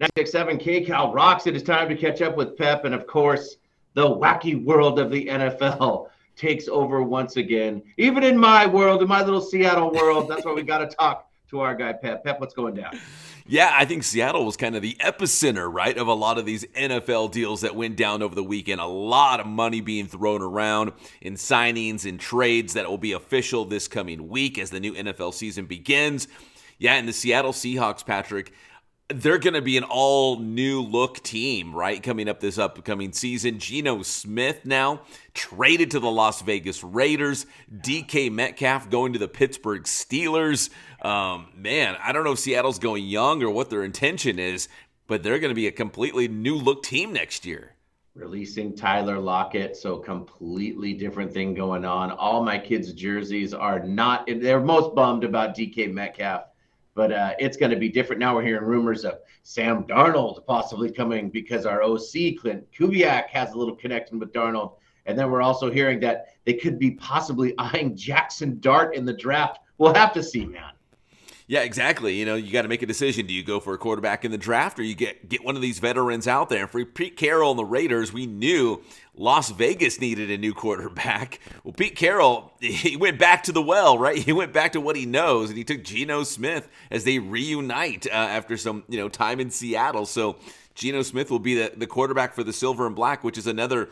967 KCAL rocks. It is time to catch up with Pep. And of course, the wacky world of the NFL takes over once again. Even in my world, in my little Seattle world, that's why we got to talk to our guy, Pep. Pep, what's going down? Yeah, I think Seattle was kind of the epicenter, right, of a lot of these NFL deals that went down over the weekend. A lot of money being thrown around in signings and trades that will be official this coming week as the new NFL season begins. Yeah, and the Seattle Seahawks, Patrick, they're going to be an all-new look team, right, coming up this upcoming season. Geno Smith now traded to the Las Vegas Raiders. DK Metcalf going to the Pittsburgh Steelers. Man, I don't know if Seattle's going young or what their intention is, but they're going to be a completely new-look team next year. Releasing Tyler Lockett, so completely different thing going on. All my kids' jerseys are not – they're most bummed about DK Metcalf. But it's going to be different. Now we're hearing rumors of Sam Darnold possibly coming because our OC, Clint Kubiak, has a little connection with Darnold. And then we're also hearing that they could be possibly eyeing Jackson Dart in the draft. We'll have to see, man. Yeah, exactly. You got to make a decision. Do you go for a quarterback in the draft or you get one of these veterans out there? And for Pete Carroll and the Raiders, we knew Las Vegas needed a new quarterback. Well, Pete Carroll, he went back to the well, right? He went back to what he knows, and he took Geno Smith as they reunite after some time in Seattle. So Geno Smith will be the quarterback for the Silver and Black, which is another,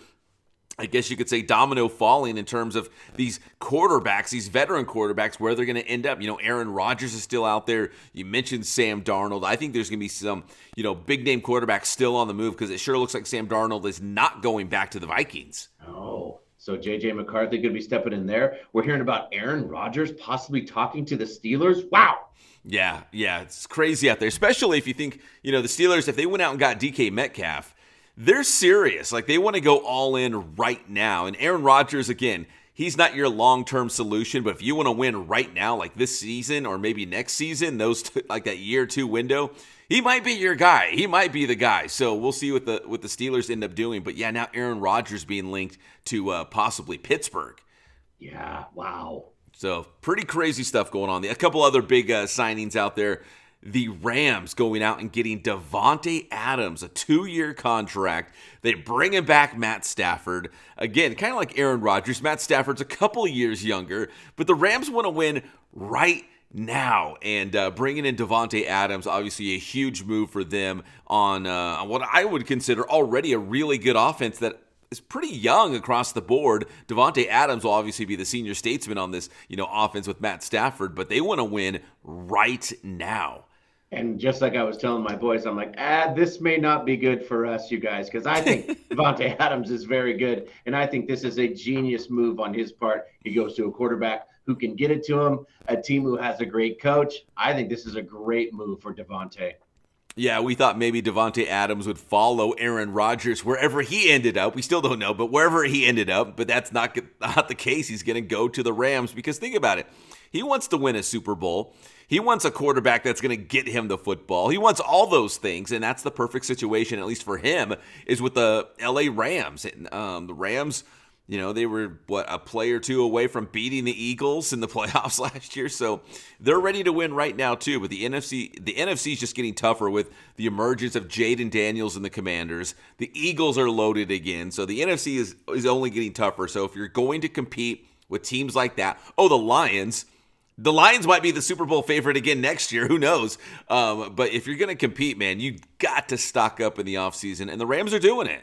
I guess you could say, domino falling in terms of these quarterbacks, these veteran quarterbacks, where they're going to end up. Aaron Rodgers is still out there. You mentioned Sam Darnold. I think there's going to be some, big-name quarterbacks still on the move because it sure looks like Sam Darnold is not going back to the Vikings. Oh, so J.J. McCarthy could be stepping in there. We're hearing about Aaron Rodgers possibly talking to the Steelers. Wow. Yeah, it's crazy out there, especially if you think, the Steelers, if they went out and got DK Metcalf, they're serious. Like, they want to go all in right now. And Aaron Rodgers, again, he's not your long-term solution, but if you want to win right now, like this season or maybe next season, like that year or two window, he might be your guy. He might be the guy. So we'll see what the Steelers end up doing. But yeah, now Aaron Rodgers being linked to possibly Pittsburgh. Yeah, wow. So pretty crazy stuff going on. A couple other big signings out there. The Rams going out and getting Davante Adams, a 2-year contract. They bring him back Matt Stafford. Again, kind of like Aaron Rodgers. Matt Stafford's a couple of years younger, but the Rams want to win right now. And bringing in Davante Adams, obviously a huge move for them on what I would consider already a really good offense that is pretty young across the board. Davante Adams will obviously be the senior statesman on this, offense with Matt Stafford, but they want to win right now. And just like I was telling my boys, I'm like, this may not be good for us, you guys, because I think Davante Adams is very good. And I think this is a genius move on his part. He goes to a quarterback who can get it to him, a team who has a great coach. I think this is a great move for Davante. Yeah, we thought maybe Davante Adams would follow Aaron Rodgers wherever he ended up. We still don't know, but wherever he ended up. But that's not the case. He's going to go to the Rams because think about it. He wants to win a Super Bowl. He wants a quarterback that's going to get him the football. He wants all those things, and that's the perfect situation, at least for him, is with the LA Rams. The Rams, they were, a play or two away from beating the Eagles in the playoffs last year, so they're ready to win right now too. But the NFC is just getting tougher with the emergence of Jaden Daniels and the Commanders. The Eagles are loaded again, so the NFC is only getting tougher. So if you're going to compete with teams like that, the Lions might be the Super Bowl favorite again next year. Who knows? But if you're going to compete, man, you got to stock up in the offseason, and the Rams are doing it.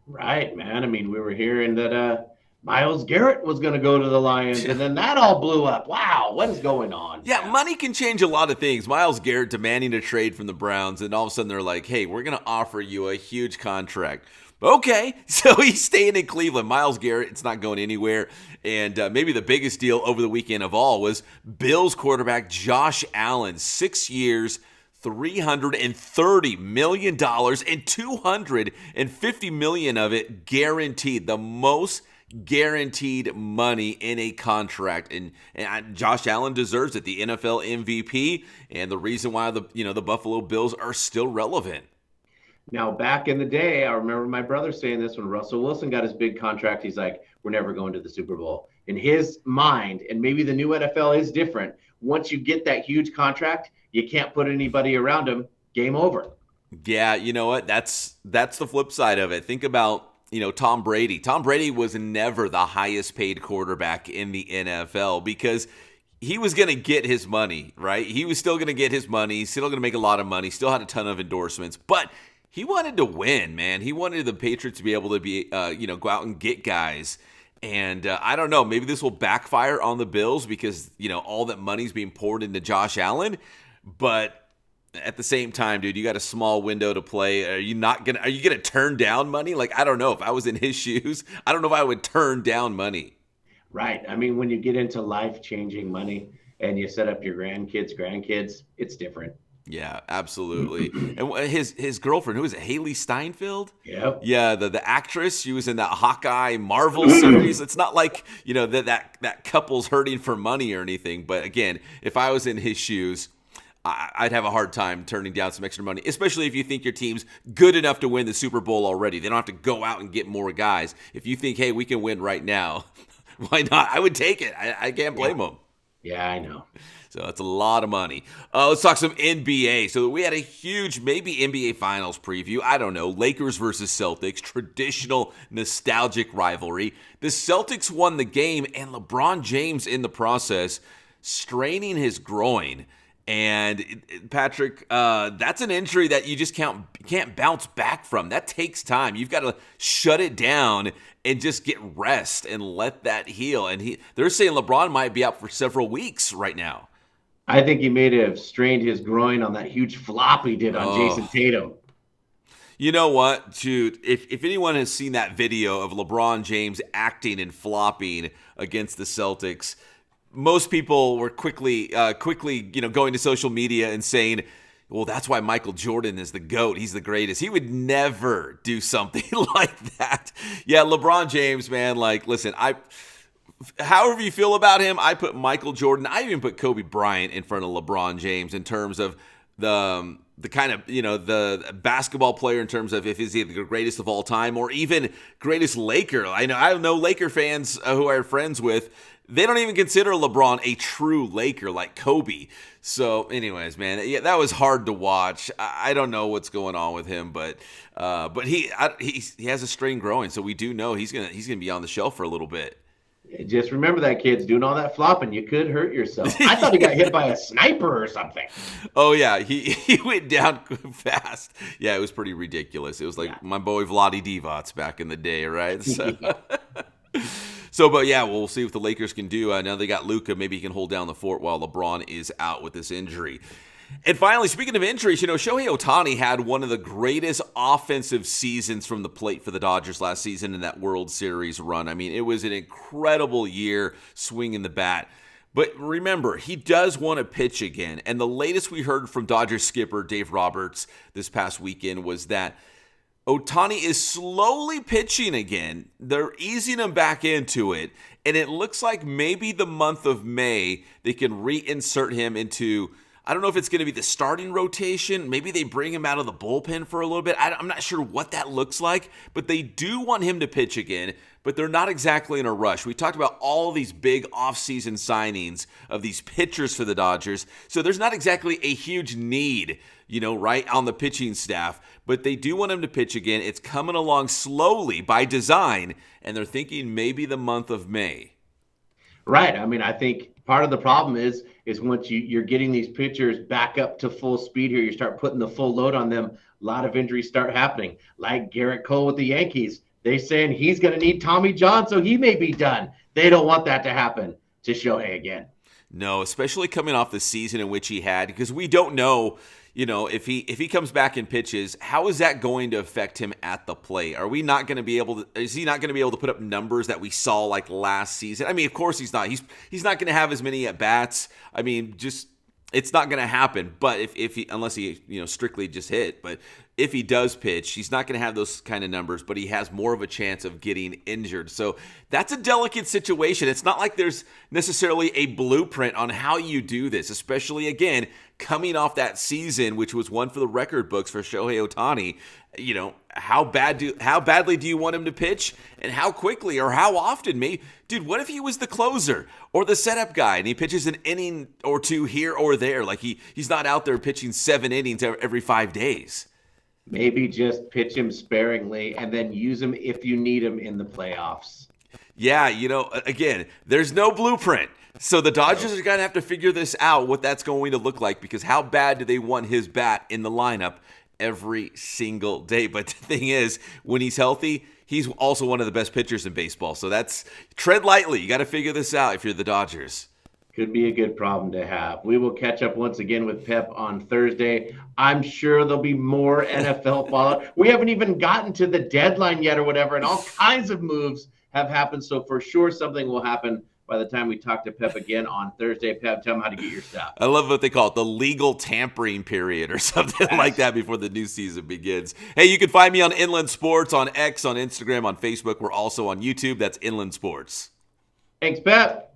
Right, man. I mean, we were hearing that Myles Garrett was going to go to the Lions, and then that all blew up. Wow, what is going on? Yeah, money can change a lot of things. Myles Garrett demanding a trade from the Browns, and all of a sudden they're like, hey, we're going to offer you a huge contract. Okay, so he's staying in Cleveland. Myles Garrett, it's not going anywhere. And maybe the biggest deal over the weekend of all was Bills quarterback Josh Allen, 6 years, $330 million, and $250 million of it guaranteed. The most guaranteed money in a contract, and Josh Allen deserves it. The NFL MVP, and the reason why the Buffalo Bills are still relevant. Now, back in the day, I remember my brother saying this when Russell Wilson got his big contract. He's like, we're never going to the Super Bowl. In his mind, and maybe the new NFL is different, once you get that huge contract, you can't put anybody around him. Game over. Yeah, you know what? That's the flip side of it. Think about, Tom Brady. Tom Brady was never the highest paid quarterback in the NFL because he was going to get his money, right? He was still going to get his money. He's still going to make a lot of money. Still had a ton of endorsements, but he wanted to win, man. He wanted the Patriots to be able to be, go out and get guys. And I don't know, maybe this will backfire on the Bills because, all that money's being poured into Josh Allen. But at the same time, dude, you got a small window to play. Are you going to turn down money? Like, I don't know. If I was in his shoes, I don't know if I would turn down money. Right. I mean, when you get into life-changing money and you set up your grandkids, it's different. Yeah, absolutely. And his girlfriend, who is it, Haley Steinfeld? Yep. Yeah, the actress. She was in that Hawkeye Marvel series. It's not like, that couple's hurting for money or anything. But again, if I was in his shoes, I'd have a hard time turning down some extra money, especially if you think your team's good enough to win the Super Bowl already. They don't have to go out and get more guys. If you think, hey, we can win right now, why not? I would take it. I can't blame them. Yeah, I know. So that's a lot of money. Let's talk some NBA. So we had a huge, maybe NBA Finals preview. I don't know. Lakers versus Celtics. Traditional, nostalgic rivalry. The Celtics won the game, and LeBron James in the process straining his groin. And Patrick, that's an injury that you just can't bounce back from. That takes time. You've got to shut it down and just get rest and let that heal. And they're saying LeBron might be out for several weeks right now. I think he may have strained his groin on that huge flop he did on Jason Tatum. You know what, Jude? If anyone has seen that video of LeBron James acting and flopping against the Celtics, most people were quickly, going to social media and saying, well, that's why Michael Jordan is the GOAT. He's the greatest. He would never do something like that. Yeah, LeBron James, man, listen, however you feel about him, I put Michael Jordan, I even put Kobe Bryant in front of LeBron James in terms of the kind of, the basketball player in terms of if he's the greatest of all time or even greatest Laker. I know Laker fans who I'm friends with, they don't even consider LeBron a true Laker like Kobe. So anyways, man, yeah, that was hard to watch. I don't know what's going on with him, but he has a strain growing, so we do know he's gonna be on the shelf for a little bit. Just remember that, kids, doing all that flopping, you could hurt yourself. I thought he got hit by a sniper or something. Oh yeah, he went down fast. Yeah, it was pretty ridiculous. It was like my boy Vlade Divac back in the day, right? So. So, but yeah, we'll see what the Lakers can do. Now they got Luka. Maybe he can hold down the fort while LeBron is out with this injury. And finally, speaking of injuries, Shohei Ohtani had one of the greatest offensive seasons from the plate for the Dodgers last season in that World Series run. I mean, it was an incredible year swinging the bat. But remember, he does want to pitch again. And the latest we heard from Dodgers skipper Dave Roberts this past weekend was that Ohtani is slowly pitching again. They're easing him back into it. And it looks like maybe the month of May, they can reinsert him into, I don't know if it's going to be the starting rotation. Maybe they bring him out of the bullpen for a little bit. I'm not sure what that looks like. But they do want him to pitch again. But they're not exactly in a rush. We talked about all these big offseason signings of these pitchers for the Dodgers. So there's not exactly a huge need, right on the pitching staff. But they do want him to pitch again. It's coming along slowly by design, and they're thinking maybe the month of May. Right. I mean, I think part of the problem is once you're getting these pitchers back up to full speed here, you start putting the full load on them, a lot of injuries start happening. Like Garrett Cole with the Yankees. They're saying he's going to need Tommy John, so he may be done. They don't want that to happen to Shohei again. No, especially coming off the season in which he had, because we don't know, if he comes back and pitches, how is that going to affect him at the plate? Are we not going to be able to? Is he not going to be able to put up numbers that we saw like last season? I mean, of course he's not. He's not going to have as many at bats. I mean, just it's not going to happen. But if he, unless he strictly just hit, but if he does pitch, he's not going to have those kind of numbers, but he has more of a chance of getting injured. So that's a delicate situation. It's not like there's necessarily a blueprint on how you do this, especially, again, coming off that season, which was one for the record books for Shohei Ohtani. How badly do you want him to pitch, and how quickly or how often? Dude, what if he was the closer or the setup guy and he pitches an inning or two here or there? Like he's not out there pitching 7 innings every 5 days. Maybe just pitch him sparingly and then use him if you need him in the playoffs. Yeah, again, there's no blueprint. So the Dodgers are going to have to figure this out, what that's going to look like, because how bad do they want his bat in the lineup every single day? But the thing is, when he's healthy, he's also one of the best pitchers in baseball. So that's tread lightly. You got to figure this out if you're the Dodgers. Could be a good problem to have. We will catch up once again with Pep on Thursday. I'm sure there'll be more NFL fallout. We haven't even gotten to the deadline yet or whatever, and all kinds of moves have happened. So for sure something will happen by the time we talk to Pep again on Thursday. Pep, tell them how to get your stuff. I love what they call it, the legal tampering period or something like that before the new season begins. Hey, you can find me on Inland Sports, on X, on Instagram, on Facebook. We're also on YouTube. That's Inland Sports. Thanks, Pep.